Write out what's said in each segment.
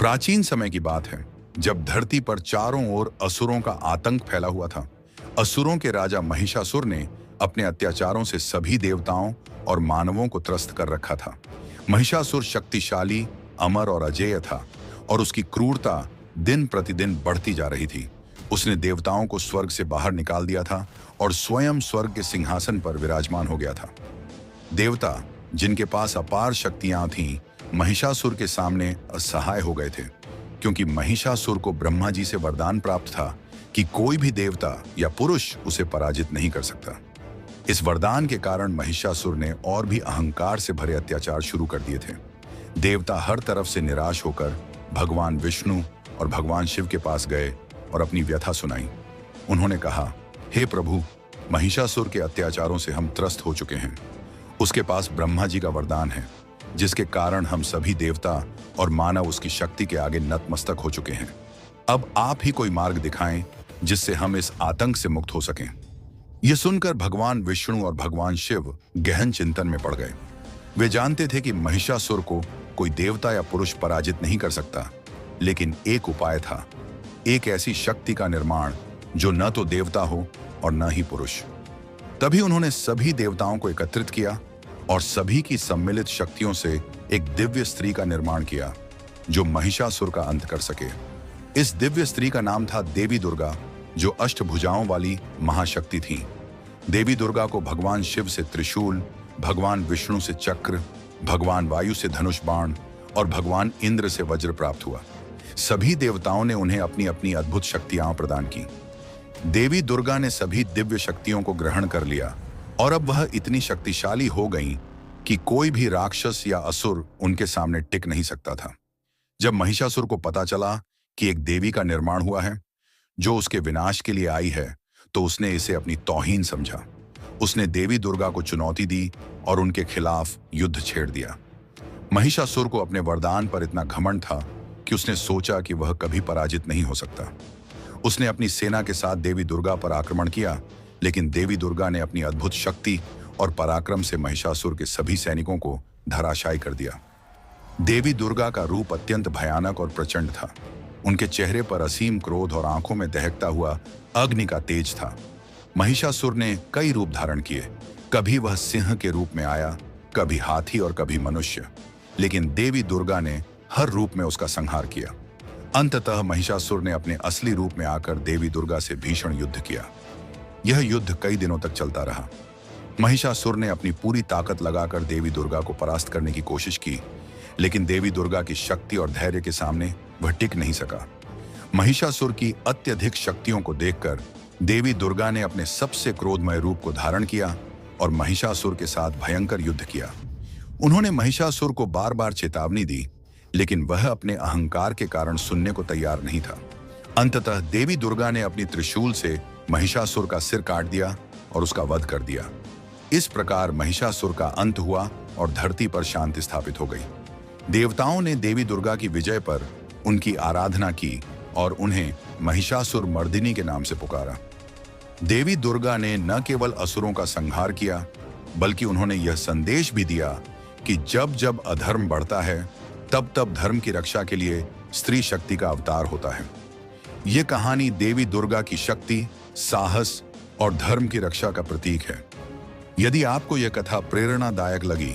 प्राचीन समय की बात है, जब धरती पर चारों ओर असुरों का आतंक फैला हुआ था। असुरों के राजा महिषासुर ने अपने अत्याचारों से सभी देवताओं और मानवों को त्रस्त कर रखा था। महिषासुर शक्तिशाली, अमर और अजेय था और उसकी क्रूरता दिन प्रतिदिन बढ़ती जा रही थी। उसने देवताओं को स्वर्ग से बाहर निकाल दिया था और स्वयं स्वर्ग के सिंहासन पर विराजमान हो गया था। देवता, जिनके पास अपार शक्तियां थीं, महिषासुर के सामने असहाय हो गए थे, क्योंकि महिषासुर को ब्रह्मा जी से वरदान प्राप्त था कि कोई भी देवता या पुरुष उसे पराजित नहीं कर सकता। इस वरदान के कारण महिषासुर ने और भी अहंकार से भरे अत्याचार शुरू कर दिए थे। देवता हर तरफ से निराश होकर भगवान विष्णु और भगवान शिव के पास गए और अपनी व्यथा सुनाई। उन्होंने कहा, हे प्रभु, महिषासुर के अत्याचारों से हम त्रस्त हो चुके हैं। उसके पास ब्रह्मा जी का वरदान है, जिसके कारण हम सभी देवता और मानव उसकी शक्ति के आगे नतमस्तक हो चुके हैं। अब आप ही कोई मार्ग दिखाएं जिससे हम इस आतंक से मुक्त हो सकें। यह सुनकर भगवान विष्णु और भगवान शिव गहन चिंतन में पड़ गए। वे जानते थे कि महिषासुर को कोई देवता या पुरुष पराजित नहीं कर सकता, लेकिन एक उपाय था, एक ऐसी शक्ति का निर्माण जो न तो देवता हो और न ही पुरुष। तभी उन्होंने सभी देवताओं को एकत्रित किया और सभी की सम्मिलित शक्तियों से एक दिव्य स्त्री का निर्माण किया, जो महिषासुर का अंत कर सके। इस दिव्य स्त्री का नाम था देवी दुर्गा, जो अष्टभुजाओं वाली महाशक्ति थी। देवी दुर्गा को भगवान शिव से त्रिशूल, भगवान विष्णु से चक्र, भगवान वायु से धनुष बाण और भगवान इंद्र से वज्र प्राप्त हुआ। सभी देवताओं ने उन्हें अपनी अपनी अद्भुत शक्तियां प्रदान की। देवी दुर्गा ने सभी दिव्य शक्तियों को ग्रहण कर लिया और अब वह इतनी शक्तिशाली हो गईं कि कोई भी राक्षस या असुर उनके सामने टिक नहीं सकता था। जब महिषासुर को पता चला कि एक देवी का निर्माण हुआ है जो उसके विनाश के लिए आई है, तो उसने इसे अपनी तौहीन समझा। उसने देवी दुर्गा को चुनौती दी और उनके खिलाफ युद्ध छेड़ दिया। महिषासुर को अपने वरदान पर इतना घमंड था कि उसने सोचा कि वह कभी पराजित नहीं हो सकता। उसने अपनी सेना के साथ देवी दुर्गा पर आक्रमण किया, लेकिन देवी दुर्गा ने अपनी अद्भुत शक्ति और पराक्रम से महिषासुर के सभी सैनिकों को धराशायी कर दिया। देवी दुर्गा का रूप अत्यंत भयानक और प्रचंड था। उनके चेहरे पर असीम क्रोध और आंखों में दहकता हुआ अग्नि का तेज था। महिषासुर ने कई रूप धारण किए। कभी वह सिंह के रूप में आया, कभी हाथी और कभी मनुष्य, लेकिन देवी दुर्गा ने हर रूप में उसका संहार किया। अंततः महिषासुर ने अपने असली रूप में आकर देवी दुर्गा से भीषण युद्ध किया। यह युद्ध कई दिनों तक चलता रहा। महिषासुर ने अपनी पूरी ताकत लगाकर देवी दुर्गा को परास्त करने की कोशिश की, लेकिन देवी दुर्गा की शक्ति और धैर्य के सामने वह टिक नहीं सका। महिषासुर की अत्यधिक शक्तियों को देखकर देवी दुर्गा ने अपने सबसे क्रोधमय रूप को धारण किया और महिषासुर के साथ भयंकर युद्ध किया। उन्होंने महिषासुर को बार बार चेतावनी दी, लेकिन वह अपने अहंकार के कारण सुनने को तैयार नहीं था। अंततः देवी दुर्गा ने अपनी त्रिशूल से महिषासुर का सिर काट दिया और उसका वध कर दिया। इस प्रकार महिषासुर का अंत हुआ और धरती पर शांति स्थापित हो गई। देवताओं ने देवी दुर्गा की विजय पर उनकी आराधना की और उन्हें महिषासुर मर्दिनी के नाम से पुकारा। देवी दुर्गा ने न केवल असुरों का संहार किया, बल्कि उन्होंने यह संदेश भी दिया कि जब जब अधर्म बढ़ता है, तब तब धर्म की रक्षा के लिए स्त्री शक्ति का अवतार होता है। यह कहानी देवी दुर्गा की शक्ति, साहस और धर्म की रक्षा का प्रतीक है। यदि आपको यह कथा प्रेरणादायक लगी,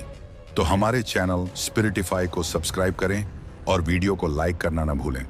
तो हमारे चैनल स्पिरिटिफाई को सब्सक्राइब करें और वीडियो को लाइक करना न भूलें।